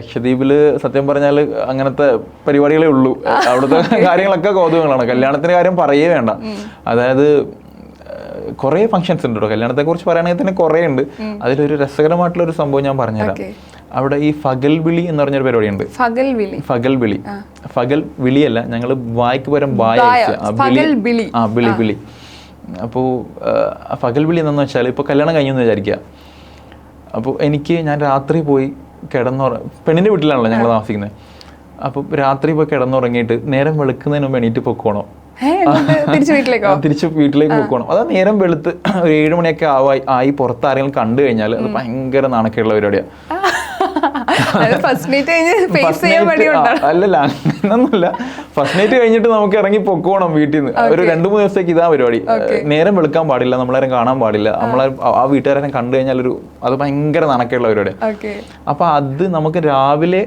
ലക്ഷദ്വീപില് സത്യം പറഞ്ഞാൽ അങ്ങനത്തെ പരിപാടികളേ ഉള്ളൂ. അവിടുത്തെ കാര്യങ്ങളൊക്കെ കൗതുകങ്ങളാണ്. കല്യാണത്തിന്റെ കാര്യം പറയേ വേണ്ട. അതായത് കുറേ ഫംഗ്ഷൻസ് ഉണ്ട് കേട്ടോ. കല്യാണത്തെ കുറിച്ച് പറയുകയാണെങ്കിൽ തന്നെ കുറേ ഉണ്ട്. അതിലൊരു രസകരമായിട്ടുള്ള ഒരു സംഭവം ഞാൻ പറഞ്ഞുതരാം. അവിടെ ഈ ഫഗൽ വിളി എന്ന് പറഞ്ഞൊരു പരിപാടിയുണ്ട്. ഫഗൽ വിളി ഫഗൽ വിളിയല്ല, ഞങ്ങൾ വായ്ക്ക് പകരം വിളി. അപ്പോൾ ഫഗൽ വിളി എന്താണെന്ന് വെച്ചാൽ, ഇപ്പോൾ കല്യാണം കഴിഞ്ഞെന്ന് വിചാരിക്കുക. അപ്പോൾ ഞാൻ രാത്രി പോയി പെണ്ണിൻ്റെ വീട്ടിലാണല്ലോ ഞങ്ങൾ താമസിക്കുന്നത്. അപ്പോൾ രാത്രി പോയി കിടന്നുറങ്ങിയിട്ട് നേരം വെളുക്കുന്നതിന് മുമ്പ് എണീറ്റ് പൊക്കോണോ, തിരിച്ച് വീട്ടിലേക്ക് പൊക്കോണം. അത് നേരം വെളുത്ത് ഒരു 7 മണിയൊക്കെ ആയി പുറത്ത് ആരെങ്കിലും കണ്ടു കഴിഞ്ഞാൽ അത് ഭയങ്കര നാണക്കേടുള്ള പരിപാടിയാണ്. അല്ലല്ല, അങ്ങനൊന്നുമില്ല. ഫസ്റ്റ് നൈറ്റ് കഴിഞ്ഞിട്ട് നമുക്ക് ഇറങ്ങി പൊക്കോണം വീട്ടിൽ നിന്ന്. ഒരു 2-3 ദിവസത്തേക്ക് ഇതാ പരിപാടി. നേരം വെളുക്കാൻ പാടില്ല, നമ്മളാരും കാണാൻ പാടില്ല. ആ വീട്ടുകാരെ കണ്ടു കഴിഞ്ഞാൽ അത് ഭയങ്കര നാണക്കേടുള്ള പരിപാടിയാണ്. അപ്പൊ അത് നമുക്ക് രാവിലെ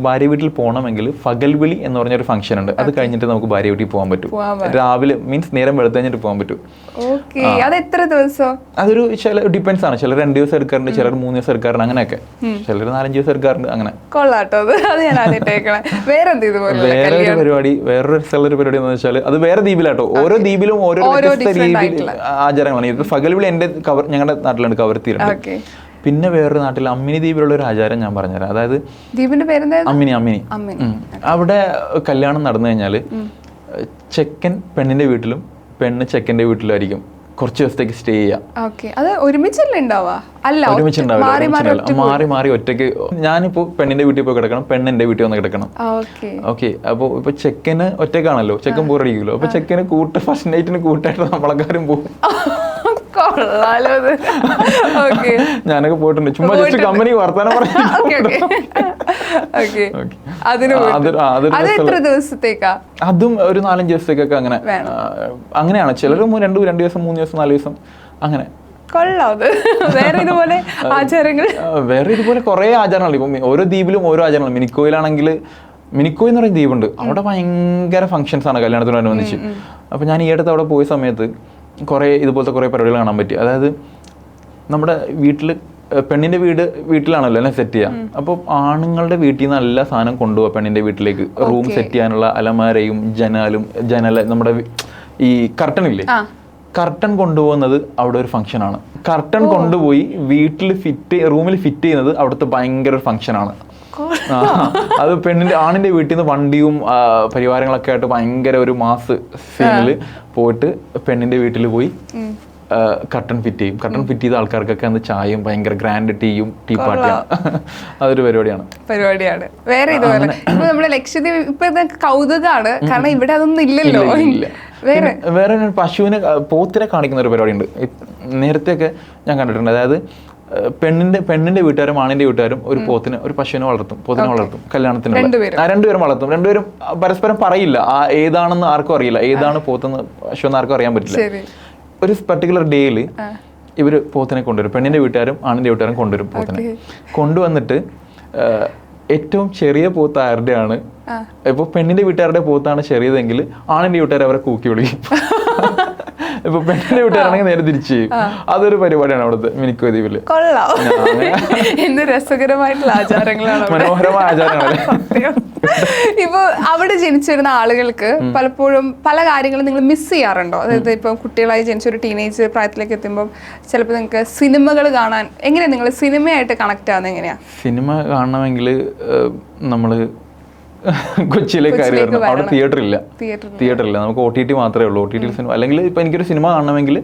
ഭാര്യ വീട്ടിൽ പോകണമെങ്കിൽ ഫഗൽ വിളി എന്ന് പറഞ്ഞൊരു ഫംഗ്ഷൻ ഉണ്ട്. അത് കഴിഞ്ഞിട്ട് നമുക്ക് ഭാര്യ വീട്ടിൽ പോകാൻ പറ്റും. രാവിലെ മീൻസ് നേരം വെളുത്ത് കഴിഞ്ഞിട്ട് പോകാൻ പറ്റും. അതൊരു ചില ഡിപ്പെൻസ് ആണ്. ചിലർ 2 ദിവസം എടുക്കാറുണ്ട്, ചിലർ 3 ദിവസം എടുക്കാറുണ്ട്, അങ്ങനെയൊക്കെ. ചിലർ 4-5 ദിവസം എടുക്കാറുണ്ട്. അങ്ങനെ വേറൊരു പരിപാടി, വേറൊരു സ്ഥലത്തൊരു പരിപാടി എന്ന് വെച്ചാൽ അത് വേറെ ദ്വീപിലാട്ടോ. ഓരോ ദ്വീപിലും ഓരോ വ്യത്യസ്ത രീതിയിൽ ആചാരങ്ങളാണ്. ഇത് ഫഗൽ വിളി ഞങ്ങളുടെ നാട്ടിലുണ്ട്, കവർത്തിയിലുണ്ട്. പിന്നെ വേറൊരു നാട്ടിൽ അമ്മിനി ദ്വീപിലുള്ള ഒരു ആചാരം ഞാൻ പറഞ്ഞുതരാം. അതായത് അമ്മിനി. അവിടെ കല്യാണം നടന്നു കഴിഞ്ഞാല് ചെക്കൻ പെണ്ണിന്റെ വീട്ടിലും പെണ്ണ് ചെക്കന്റെ വീട്ടിലും ആയിരിക്കും കുറച്ച് ദിവസത്തേക്ക് സ്റ്റേ ചെയ്യാം. മാറി മാറി ഒറ്റയ്ക്ക്. ഞാനിപ്പോ പെണ്ണിന്റെ വീട്ടിൽ പോയി കിടക്കണം, പെണ്ണിന്റെ വീട്ടിൽ വന്ന് കിടക്കണം. ഓക്കെ. അപ്പൊ ഇപ്പൊ ചെക്കന് ഒറ്റക്കാണല്ലോ, ചെക്കൻ ബോറടിക്കുമല്ലോ. അപ്പൊ ചെക്കന് ഫസ്റ്റ് നൈറ്റിന് കൂട്ടായിട്ട് നമ്മളെക്കാരും പോകും. ഞാനൊക്കെ പോയിട്ടുണ്ട്, ചുമ്മാ ജസ്റ്റ് കമ്പനി വർത്താനം പറഞ്ഞു. അതും ഒരു 4-5 ദിവസത്തേക്കൊക്കെ അങ്ങനെയാണ്. ചിലർ 2 ദിവസം 3 ദിവസം 4 ദിവസം അങ്ങനെ. വേറെ ഇതുപോലെ കുറെ ആചാരങ്ങൾ. ഇപ്പൊ ഓരോ ദ്വീപിലും ഓരോ ആചാരങ്ങൾ. മിനിക്കോയിലാണെങ്കിൽ, മിനിക്കോയ് എന്ന് പറയുന്ന ദ്വീപുണ്ട്, അവിടെ ഭയങ്കര ഫംഗ്ഷൻസ് ആണ് കല്യാണത്തിനോടനുബന്ധിച്ച്. അപ്പൊ ഞാൻ ഈ അടുത്ത് അവിടെ പോയ സമയത്ത് ഇതുപോലത്തെ കുറേ പരിപാടികൾ കാണാൻ പറ്റി. അതായത് നമ്മുടെ പെണ്ണിന്റെ വീട്ടിലാണല്ലോ എല്ലാം സെറ്റ് ചെയ്യാം. അപ്പൊ ആണുങ്ങളുടെ വീട്ടിൽ നിന്ന് എല്ലാ സാധനം കൊണ്ടുപോവാ പെണ്ണിന്റെ വീട്ടിലേക്ക്. റൂം സെറ്റ് ചെയ്യാനുള്ള അലമാരയും ജനല നമ്മുടെ ഈ കർട്ടനില്ലേ, കർട്ടൻ കൊണ്ടുപോകുന്നത് അവിടെ ഒരു ഫംഗ്ഷൻ ആണ്. കർട്ടൻ കൊണ്ടുപോയി റൂമിൽ ഫിറ്റ് ചെയ്യുന്നത് അവിടുത്തെ ഭയങ്കര ഒരു ഫംഗ്ഷൻ ആണ്. അത് ആണിന്റെ വീട്ടിൽ നിന്ന് വണ്ടിയും പരിവാരങ്ങളൊക്കെ ആയിട്ട് ഭയങ്കര ഒരു മാസ് സീനില് പോയിട്ട് പെണ്ണിന്റെ വീട്ടിൽ പോയി കർട്ടൻ ഫിറ്റ് ചെയ്യും. കർട്ടൻ ഫിറ്റ് ചെയ്ത ആൾക്കാർക്കൊക്കെ അന്ന് ചായയും ഭയങ്കര ഗ്രാൻഡ് ടീ പാർട്ടിയാണ്. അതൊരു പരിപാടിയാണ്. വേറെ ഇതുപോലെ ഇപ്പൊ നമ്മുടെ ലക്ഷദ്വീപ് ഇപ്പൊ കൗതുകമാണ്, കാരണം ഇവിടെ അതൊന്നും ഇല്ലല്ലോ. വേറെ പോത്തിനെ കാണിക്കുന്ന ഒരു പരിപാടി ഉണ്ട്. നേരത്തെയൊക്കെ ഞാൻ കണ്ടിട്ടുണ്ട്. അതായത് പെണ്ണിന്റെ വീട്ടുകാരും ആണിന്റെ വീട്ടുകാരും ഒരു പശുവിനെ വളർത്തും കല്യാണത്തിന്. രണ്ടുപേരും വളർത്തും. രണ്ടുപേരും പരസ്പരം പറയില്ല ഏതാണെന്ന് ആർക്കും അറിയില്ല, ഏതാണ് പോത്തെന്ന് പശുവെന്ന് ആർക്കും അറിയാൻ പറ്റില്ല. ഒരു പർട്ടിക്കുലർ ഡേയിൽ ഇവര് പോത്തിനെ കൊണ്ടുവരും. പെണ്ണിന്റെ വീട്ടുകാരും ആണിന്റെ വീട്ടുകാരും കൊണ്ടുവരും പോത്തിനെ. കൊണ്ടുവന്നിട്ട് ഏറ്റവും ചെറിയ പോത്ത് ആരുടെയാണ്, ഇപ്പൊ പെണ്ണിന്റെ വീട്ടുകാരുടെ പോത്താണ് ചെറിയതെങ്കിൽ ആണിന്റെ വീട്ടുകാർ അവരെ കൂക്കി വിളിക്കും. ഇപ്പൊ പെണ്ണിന്റെ വീട്ടുകാരാണെങ്കിൽ നേരെ തിരിച്ചു ചെയ്യും. അതൊരു പരിപാടിയാണ് അവിടുത്തെ മിനിക്കോയ് ദ്വീപില്. എന്ത് രസകരമായിട്ടുള്ള ആചാരങ്ങളാണ്, മനോഹരമായ ആചാരങ്ങളല്ലേ. ഇപ്പൊ അവിടെ ജനിച്ചു വരുന്ന ആളുകൾക്ക് പലപ്പോഴും പല കാര്യങ്ങളും നിങ്ങൾ മിസ് ചെയ്യാറുണ്ടോ? അതായത് ഇപ്പൊ കുട്ടികളായി ജനിച്ച ഒരു ടീനേജ് പ്രായത്തിലേക്ക് എത്തുമ്പോൾ ചിലപ്പോൾ നിങ്ങൾക്ക് സിനിമകൾ കാണാൻ എങ്ങനെയാ നിങ്ങൾ സിനിമയായിട്ട് കണക്ട് ആവുന്നത് എങ്ങനെയാ? സിനിമ കാണണമെങ്കിൽ നമ്മള് കൊച്ചിയിലേക്ക് കയറി വരണം. അവിടെ തിയേറ്റർ ഇല്ല, നമുക്ക് OTT മാത്രമേ ഉള്ളൂ. OTT സിനിമ അല്ലെങ്കിൽ ഇപ്പൊ എനിക്കൊരു സിനിമ കാണണമെങ്കിൽ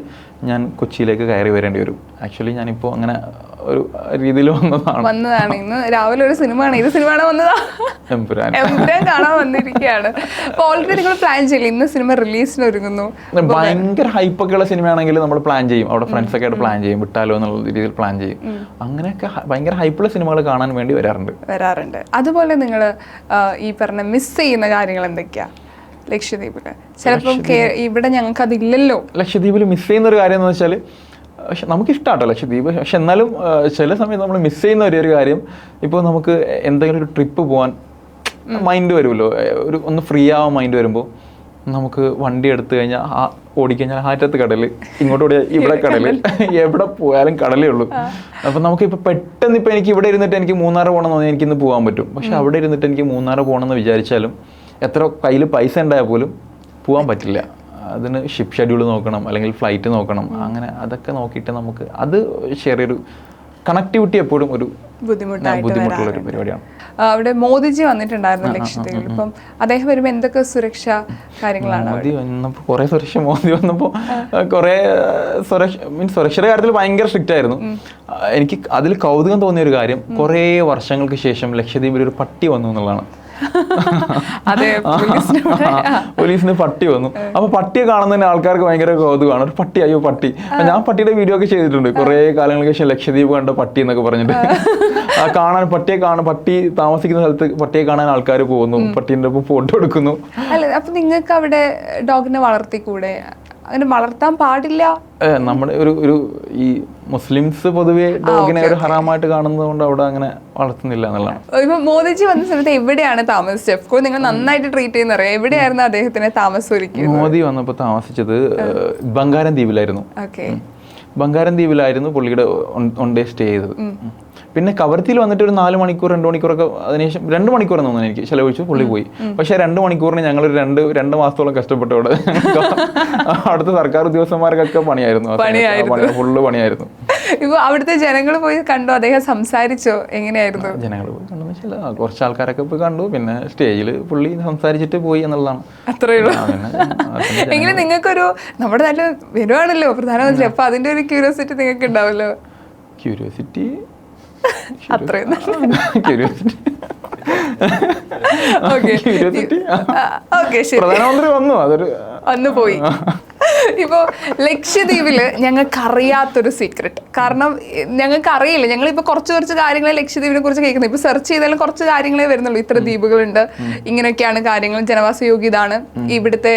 ഞാൻ കൊച്ചിയിലേക്ക് കയറി വരേണ്ടി വരും. ആക്ച്വലി ഞാനിപ്പോ അങ്ങനെ ഒരു രീതിയിൽ വന്നതാണ്. ഇന്ന് രാവിലെ ഒരു സിനിമയാണ്, ഇത് സിനിമ എമ്പുരാൻ കാണാൻ വന്നിരിക്കുകയാണ്. അപ്പൊ ഓൾറെഡി നിങ്ങൾ പ്ലാൻ ചെയ്യില്ല, ഇന്ന് സിനിമ റിലീസിന് ഒരുങ്ങുന്നു. ഭയങ്കര ഹൈപ്പൊക്കെ ഉള്ള സിനിമയാണെങ്കിൽ നമ്മൾ പ്ലാൻ ചെയ്യും, അവിടെ ഫ്രണ്ട്സ് ഒക്കെ ആയിട്ട് പ്ലാൻ ചെയ്യും, വിട്ടാലോ എന്നുള്ള രീതിയിൽ പ്ലാൻ ചെയ്യും. അങ്ങനെയൊക്കെ ഭയങ്കര ഹൈപ്പുള്ള സിനിമകൾ കാണാൻ വേണ്ടി വരാറുണ്ട്. അതുപോലെ നിങ്ങൾ ഈ പറഞ്ഞ മിസ് ചെയ്യുന്ന കാര്യങ്ങൾ എന്തൊക്കെയാ ലക്ഷദ്വീപില്? ചിലപ്പോൾ ഇവിടെ ഞങ്ങൾക്ക് അതില്ലല്ലോ. ലക്ഷദ്വീപിൽ മിസ് ചെയ്യുന്ന ഒരു കാര്യം എന്ന് വെച്ചാൽ, നമുക്ക് ഇഷ്ടമാട്ടോ ലക്ഷദ്വീപ്. പക്ഷെ എന്നാലും ചില സമയത്ത് നമ്മൾ മിസ് ചെയ്യുന്ന ഒരു കാര്യം, ഇപ്പോൾ നമുക്ക് എന്തെങ്കിലും ഒരു ട്രിപ്പ് പോകാൻ മൈൻഡ് വരുമല്ലോ, ഒന്ന് ഫ്രീ ആവാൻ മൈൻഡ് വരുമ്പോൾ നമുക്ക് വണ്ടി എടുത്തു കഴിഞ്ഞാൽ ഓടിക്കഴിഞ്ഞാൽ ആറ്റത്ത് കടല്, ഇങ്ങോട്ട് ഓടിയാൽ ഇവിടെ കടല്, എവിടെ പോയാലും കടലേ ഉള്ളൂ. അപ്പം നമുക്ക് ഇപ്പം പെട്ടെന്ന് ഇപ്പം എനിക്ക് ഇവിടെ ഇരുന്നിട്ട് എനിക്ക് മൂന്നാർ പോകണമെന്ന് തോന്നി എനിക്കിന്ന് പോകാൻ പറ്റും. പക്ഷെ അവിടെ ഇരുന്നിട്ട് എനിക്ക് മൂന്നാർ പോകണമെന്ന് വിചാരിച്ചാലും എത്ര കയ്യിൽ പൈസ ഉണ്ടായാൽ പോലും പോകാൻ പറ്റില്ല. അതിന് ഷിപ്പ് ഷെഡ്യൂൾ നോക്കണം, അല്ലെങ്കിൽ ഫ്ലൈറ്റ് നോക്കണം, അങ്ങനെ അതൊക്കെ നോക്കിയിട്ട് നമുക്ക് അത് ചെറിയൊരു കണക്ടിവിറ്റി എപ്പോഴും ഒരു ബുദ്ധിമുട്ടുള്ള ഒരു പരിപാടിയാണ്. അവിടെ മോദിജി വന്നിട്ടുണ്ടായിരുന്നു ലക്ഷദ്വീപിൽ. ഇപ്പം അദ്ദേഹം വരുമ്പോൾ എന്തൊക്കെ സുരക്ഷാ കാര്യങ്ങളാണ്? മോദി വന്നപ്പോൾ കുറേ മോദി വന്നപ്പോൾ കുറേ സുരക്ഷയുടെ കാര്യത്തിൽ ഭയങ്കര സ്ട്രിക്റ്റ് ആയിരുന്നു. എനിക്ക് അതിൽ കൗതുകം തോന്നിയ ഒരു കാര്യം, കുറേ വർഷങ്ങൾക്ക് ശേഷം ലക്ഷദ്വീപിൽ ഒരു പട്ടി വന്നു എന്നുള്ളതാണ്. പോലീസിന് പട്ടി വന്നു. അപ്പൊ പട്ടിയെ കാണുന്നതിന് ആൾക്കാർക്ക് ഭയങ്കര കൗതുകമാണ്. ഒരു പട്ടി, അയ്യോ പട്ടി. ഞാൻ പട്ടിയുടെ വീഡിയോ ഒക്കെ ചെയ്തിട്ടുണ്ട് കുറെ കാലങ്ങൾക്ക് ശേഷം, ലക്ഷദ്വീപ് കണ്ട പട്ടി എന്നൊക്കെ പറഞ്ഞിട്ട്. പട്ടി താമസിക്കുന്ന സ്ഥലത്ത് പട്ടിയെ കാണാൻ ആൾക്കാർ പോകുന്നു, പട്ടീൻ്റെ ഒപ്പം ഫോട്ടോ എടുക്കുന്നു. അല്ല, അപ്പൊ നിങ്ങൾക്ക് അവിടെ ഡോഗിനെ വളർത്തിക്കൂടെ? അങ്ങനെ വളർത്താൻ പാടില്ല? നമ്മുടെ ഒരു ഈ മുസ്ലിംസ് പൊതുവെ ഡോഗിനെ ഒരു ഹറാമായിട്ട് കാണുന്നത് കൊണ്ട് അവിടെ അങ്ങനെ വളർത്തുന്നില്ല എന്നുള്ളതാണ്. ഇപ്പൊ മോദിജി വന്ന സമയത്ത് എവിടെയാണ് താമസിച്ചത്? നിങ്ങൾ നന്നായിട്ട് ട്രീറ്റ് ചെയ്യുന്നറിയാം. എവിടെയായിരുന്നു അദ്ദേഹത്തിന് താമസം ഒരുക്കിയത്? മോദി വന്നപ്പോൾ താമസിച്ചത് ബംഗാരം ദ്വീപിലായിരുന്നു. ഓക്കെ, ബംഗാരം ദ്വീപിലായിരുന്നു പുള്ളിയുടെ വൺ ഡേ സ്റ്റേ ചെയ്തത്. പിന്നെ കവർത്തിയിൽ വന്നിട്ട് ഒരു 4 മണിക്കൂർ 2 മണിക്കൂറൊക്കെ അതിനുശേഷം 2 മണിക്കൂറെന്ന് തോന്നുന്നു എനിക്ക് ചെലവഴിച്ചു, പുള്ളി പോയി. പക്ഷേ 2 മണിക്കൂറിന് ഞങ്ങളൊരു 2 മാസത്തോളം കഷ്ടപ്പെട്ടു. അവിടെ അവിടുത്തെ സർക്കാർ ഉദ്യോഗസ്ഥന്മാർക്കൊക്കെ പണിയായിരുന്നു, ഫുള്ള് പണിയായിരുന്നു. ഇപ്പൊ അവിടുത്തെ ജനങ്ങൾ പോയി കണ്ടോ? അദ്ദേഹം സംസാരിച്ചോ? എങ്ങനെയായിരുന്നു? ജനങ്ങൾ പോയി കണ്ടെന്ന് വെച്ചാൽ കുറച്ച് ആൾക്കാരൊക്കെ പോയി കണ്ടു. പിന്നെ സ്റ്റേജിൽ പുള്ളി സംസാരിച്ചിട്ട് പോയി എന്നുള്ളതാണ്. അത്രേ ഉള്ളൂ. എങ്കിലും നിങ്ങൾക്കൊരു നമ്മുടെ നല്ല വരുവാണല്ലോ പ്രധാനമന്ത്രി, അപ്പൊ അതിന്റെ ഒരു ക്യൂരിയോസിറ്റി നിങ്ങൾക്ക് ഉണ്ടാവല്ലോ. ക്യൂരിയോസിറ്റി പ്രധാനമന്ത്രി വന്നു, അതൊരു വന്നു പോയി. ഇപ്പോ ലക്ഷദ്വീപില് ഞങ്ങൾക്ക് അറിയാത്തൊരു സീക്രട്ട്, കാരണം ഞങ്ങൾക്ക് അറിയില്ല. ഞങ്ങളിപ്പോ കുറച്ച് കാര്യങ്ങളെ ലക്ഷദ്വീപിനെ കുറിച്ച് കേൾക്കുന്നത്. ഇപ്പൊ സെർച്ച് ചെയ്താലും കുറച്ച് കാര്യങ്ങളെ വരുന്നുള്ളൂ. ഇത്ര ദ്വീപുകളുണ്ട്, ഇങ്ങനെയൊക്കെയാണ് കാര്യങ്ങൾ, ജനവാസ യോഗ്യ ഇതാണ്, ഇവിടുത്തെ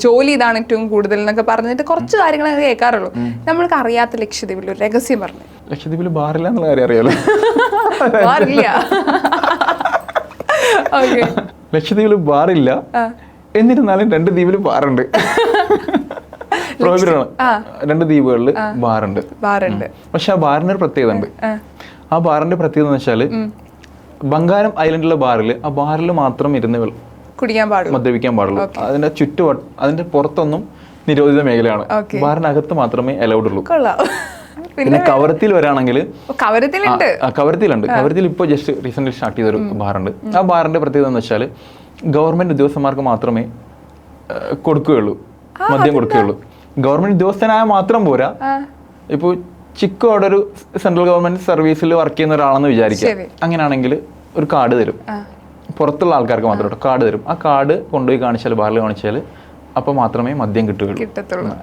ജോലി ഇതാണ് ഏറ്റവും കൂടുതൽ എന്നൊക്കെ പറഞ്ഞിട്ട് കുറച്ച് കാര്യങ്ങൾ കേൾക്കാറുള്ളൂ. നമ്മൾക്ക് അറിയാത്ത ലക്ഷദ്വീപിൽ ഒരു രഹസ്യം പറഞ്ഞു. ലക്ഷദ്വീപിൽ ബാറില്ല എന്നുള്ള കാര്യം അറിയാലോ? ബാറില്ല. ലക്ഷദ്വീപിൽ ബാറില്ല, എന്നിരുന്നാലും 2 ദ്വീപിലും ബാറുണ്ട്. പ്രോഹിബിറ്റാണ്. 2 ദ്വീപുകളിൽ ബാറുണ്ട്. പക്ഷെ ആ ബാറിന് ഒരു പ്രത്യേകത ഉണ്ട്. ആ ബാറിന്റെ പ്രത്യേകത എന്ന് വെച്ചാല് ബംഗാരം ഐലൻഡിലെ ബാറിൽ ആ ബാറിൽ മാത്രം ഇരുന്ന് മദ്യപിക്കാൻ പാടുള്ളൂ. അതിന്റെ അതിന്റെ പുറത്തൊന്നും നിരോധിത മേഖലയാണ്. ബാറിനകത്ത് മാത്രമേ അലൗഡ് ഉള്ളൂ. പിന്നെ കവരത്തിയിൽ വരാണെങ്കിൽ കവരത്തിലുണ്ട്. കവരത്തിൽ ഇപ്പോൾ ജസ്റ്റ് റീസെന്റ് സ്റ്റാർട്ട് ചെയ്തൊരു ബാറുണ്ട്. ആ ബാറിന്റെ പ്രത്യേകത എന്ന് വെച്ചാൽ ഗവൺമെന്റ് ഉദ്യോഗസ്ഥന്മാർക്ക് മാത്രമേ മദ്യം കൊടുക്കുകയുള്ളൂ. ഗവൺമെന്റ് ഉദ്യോഗസ്ഥനായ മാത്രം പോരാ. ഇപ്പോൾ ചിക്കു അവിടെ ഒരു സെൻട്രൽ ഗവൺമെന്റ് സർവീസിൽ വർക്ക് ചെയ്യുന്ന ഒരാളെന്ന് വിചാരിക്കുക. അങ്ങനെയാണെങ്കിൽ ഒരു കാർഡ് തരും, പുറത്തുള്ള ആൾക്കാർക്ക് മാത്രം കാർഡ് തരും. ആ കാർഡ് കൊണ്ടുപോയി കാണിച്ചാൽ, ബാറിൽ കാണിച്ചാൽ അപ്പോൾ മാത്രമേ മദ്യം കിട്ടുകയുള്ളൂ.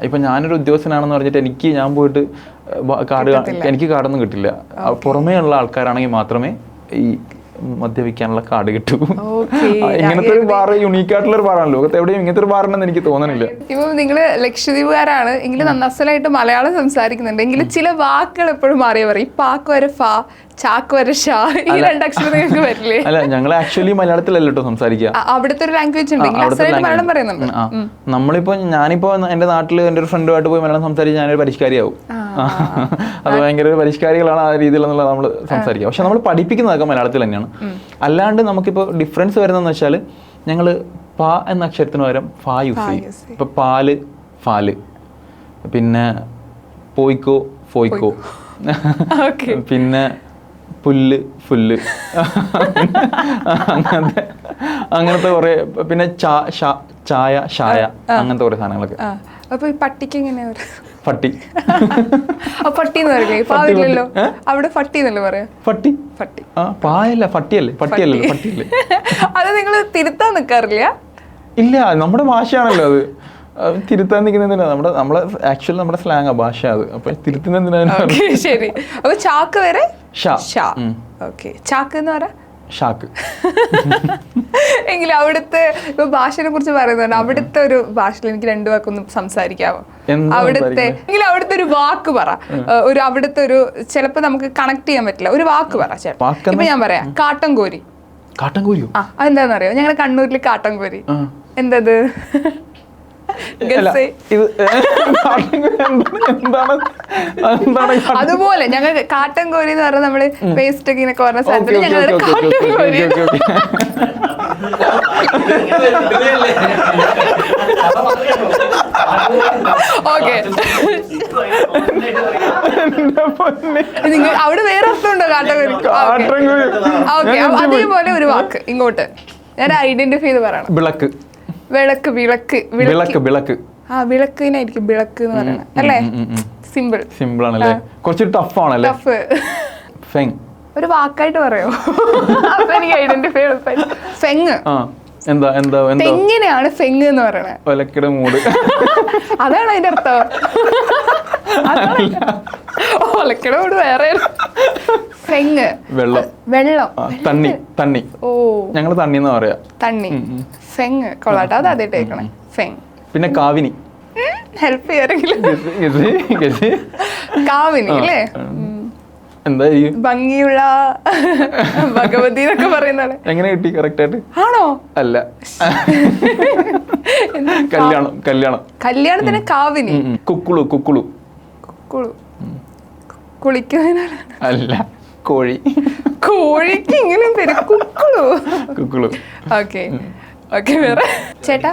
ഇപ്പൊ ഞാനൊരു ഉദ്യോഗസ്ഥനാണെന്ന് പറഞ്ഞിട്ട് ഞാൻ പോയിട്ട് എനിക്ക് കാർഡൊന്നും കിട്ടില്ല. പുറമേ ഉള്ള ആൾക്കാരാണെങ്കിൽ മാത്രമേ ഈ മദ്യപിക്കാനുള്ള കാർഡ് കിട്ടൂ. ഇങ്ങനത്തെ ഒരു ബാർ യുണീക്ക് ആയിട്ടുള്ള ഒരു ബാറാണ്. ലോകത്ത് എവിടെയും ഇങ്ങനത്തെ ഒരു ബാറുണ്ടെന്ന് എനിക്ക് തോന്നുന്നില്ല. ഇപ്പൊ നിങ്ങള് ലക്ഷദ്വീപുകാരാണ് എങ്കിലും നന്നായിട്ട് മലയാളം സംസാരിക്കുന്നുണ്ട്, എങ്കിലും ചില വാക്കുകൾ എപ്പോഴും മാറിയ പറയും. പാക്ക് വരെ ഫ, ചാക്ക് വരെ ഷാ, ഈ 2 അക്ഷരം നിങ്ങൾക്ക് വരില്ലേ? അല്ല, ഞങ്ങൾ ആക്ച്വലി മലയാളത്തിലല്ലോ സംസാരിക്കുക. അവിടുത്തെ ഒരു ലാംഗ്വേജ് ഉണ്ട്, മലയാളം പറയുന്നുണ്ട്. ഞാനിപ്പോ എന്റെ നാട്ടിൽ എന്റെ ഒരു ഫ്രണ്ടുമായിട്ട് പോയി മലയാളം സംസാരിച്ച് ഞാനൊരു പരിഷ്കാരിയാവും. അത് ഭയങ്കര പരിഷ്കാരികളാണ് ആ രീതിയിലെന്നുള്ള നമ്മൾ സംസാരിക്കുക. പക്ഷെ നമ്മൾ പഠിപ്പിക്കുന്നതൊക്കെ മലയാളത്തിൽ തന്നെയാണ്. അല്ലാണ്ട് നമുക്കിപ്പോൾ ഡിഫറൻസ് വരുന്നതെന്ന് വെച്ചാൽ ഞങ്ങൾ പ എന്ന അക്ഷരത്തിന് പകരം ഫ യൂസ് ചെയ്യും. ഇപ്പൊ പാല്, ഫാല്, പിന്നെ പോയിക്കോ, ഫോയ്ക്കോ, പിന്നെ പുല്ല്, ഫുല്ല്, അങ്ങനത്തെ കുറെ, പിന്നെ ചായ, ഷായ, അങ്ങനത്തെ കുറെ സാധനങ്ങളൊക്കെ. അപ്പൊ ഈ പട്ടിക്ക് എങ്ങനെയാ? പട്ടി പട്ടിന്ന് പറയില്ലല്ലോ അവിടെ, പട്ടി എന്നല്ലേ പറയാ? പട്ടി പായല്ല, പട്ടിയല്ലേ? പട്ടിയല്ലേ? അത് നിങ്ങൾ തിരുത്താൻ നിൽക്കാറില്ല? ഇല്ല, നമ്മുടെ ഭാഷയാണല്ലോ അത്. തിരുത്താൻ നിൽക്കുന്നതിനാ നമ്മളെ ആക്ച്വലി നമ്മുടെ സ്ലാങ് ഭാഷ അത്. അപ്പൊ തിരുത്തുന്നതിനാ. ശരി. അപ്പൊ ചാക്ക് വരെ ചാക്ക് എന്ന് പറയാ ഷാക്ക്. എങ്കിലും അവിടുത്തെ ഇപ്പൊ ഭാഷയെ കുറിച്ച് പറയുന്നുണ്ട്. അവിടുത്തെ ഒരു ഭാഷയിൽ എനിക്ക് 2 വാക്കൊന്നും സംസാരിക്കാമോ? അവിടുത്തെ ഒരു വാക്ക് പറ. അവിടുത്തെ ഒരു ചിലപ്പോ നമുക്ക് കണക്ട് ചെയ്യാൻ പറ്റില്ല, ഒരു വാക്ക് പറ. ഇപ്പൊ ഞാൻ പറയാം കാട്ടൻകോരി. കാട്ടൻകോരിയോ? അതെന്താന്നറിയോ? ഞങ്ങളുടെ കണ്ണൂരിൽ കാട്ടൻകോരി. എന്തത്? അല്ല, ഇത് എന്താണ് എന്താണ് അതുപോലെ ഞങ്ങൾ കാട്ടൻ കോരി എന്ന് പറഞ്ഞാൽ നമ്മള് പേസ്റ്റ് ഒക്കെ ഇങ്ങനെ പറഞ്ഞ സ്ഥലത്തിന് ഞങ്ങൾ കാട്ടൻ കോരി. ഓക്കെ, നിങ്ങൾ അവിടെ വേറെ അർത്ഥമുണ്ടോ കാട്ടൻ കോരി? ഓക്കെ, അതേപോലെ ഒരു വാക്ക് ഇങ്ങോട്ട് ഞാൻ ഐഡന്റിഫൈ ചെയ്ത് പറയണം. വിളക്ക്. വിളക്ക്, വിളക്ക്, വിളക്ക്, വിളക്ക്. ആ വിളക്കിനായിരിക്കും വിളക്ക് എന്ന് പറയണത് അല്ലേ? സിമ്പിൾ. സിമ്പിൾ ആണല്ലേ, കുറച്ച് ടഫ് ആണല്ലേ. ടഫ്. ഫെങ് ഒരു വാക്കായിട്ട് പറയോ? അപ്പൊ എനിക്ക് ഐഡന്റിഫൈ എളുപ്പമായി. ഫെങ്. ആ എന്താ എന്താ എന്താ എങ്ങനെയാണ് ഫെങ് എന്ന് പറയണത്? ഒലക്കയുടെ മൂട്. അതാണ് അതിന്റെ അർത്ഥം. ഒലക്കയുടെ മൂട് വേറെ. ഫെങ് വെള്ളം. വെള്ളം. തണ്ണി. തണ്ണി. ഓ, ഞങ്ങള് തണ്ണി എന്നാ പറയാ. തണ്ണി. ഫെങ് കൊള്ളാട്ടോ, അത് ആദ്യമായിട്ട് കേൾക്കണേ. ഫെങ്. പിന്നെ കാവിനി. ഹെൽപ്പ് ചെയ്യാരെങ്കിലും. കാവിനി അല്ലേ? എന്തായിരിക്കും? ഭംഗിയുള്ള ഭഗവതി എന്നൊക്കെ പറയുന്നത്. എങ്ങനെ കിട്ടി കറക്റ്റ് ആയിട്ട്? ആണോ? അല്ല, കല്യാണം. കല്യാണം. കല്യാണത്തിന് കാവിനി. കുക്കുളു. കുക്കുളു. കുക്കുളു. കുളിക്കുന്നതിനാണ്. അല്ല, കോഴി. കോഴിക്ക് ഇങ്ങനെ പേര് കുക്കുളു. കുക്കുളു. Okay okay. വേറെ ചേട്ടാ,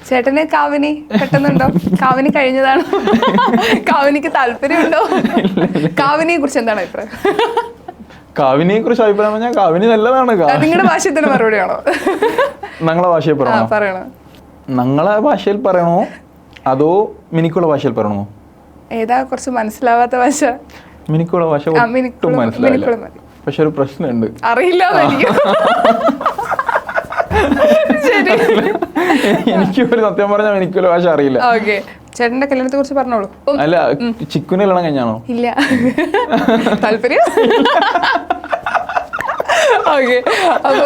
ചേട്ടന് കാവിനി പെട്ടെന്നുണ്ടോ? കാവിനി കഴിഞ്ഞതാണോ? കാവിനിക്ക് താല്പര്യമുണ്ടോ? കാവിനിയെ കുറിച്ച് എന്താണ് അഭിപ്രായം? കാവിനിയെ കുറിച്ച് അഭിപ്രായം പറഞ്ഞാൽ കാവിനി നല്ലതാണ്. നിങ്ങളുടെ ഭാഷയിൽ തന്നെ മറുപടിയാണോ? ഞങ്ങളെ ഭാഷയിൽ പറയണോ? പറയണോ? ഞങ്ങളെ ഭാഷയിൽ പറയണോ അതോ മിനിക്കുള്ള ഭാഷയിൽ പറയണോ? ഏതാ കുറച്ച് മനസ്സിലാവാത്ത ഭാഷ? മിനിക്കുള്ള ഭാഷ ഒട്ടും മനസ്സിലാവില്ല. പക്ഷെ ഒരു പ്രശ്നമുണ്ട്, അറിയില്ല. എനിക്ക് ഒരു സത്യം പറഞ്ഞാൽ എനിക്കൊരു ഭാഷ അറിയില്ല. ഓക്കെ, ചേട്ടന്റെ കല്യാണത്തെ കുറിച്ച് പറഞ്ഞോളൂ. അല്ല, ചിക്കുനെ കല്യാണം കഴിഞ്ഞാണോ? ഇല്ല. താല്പര്യം. ഓക്കെ, അപ്പൊ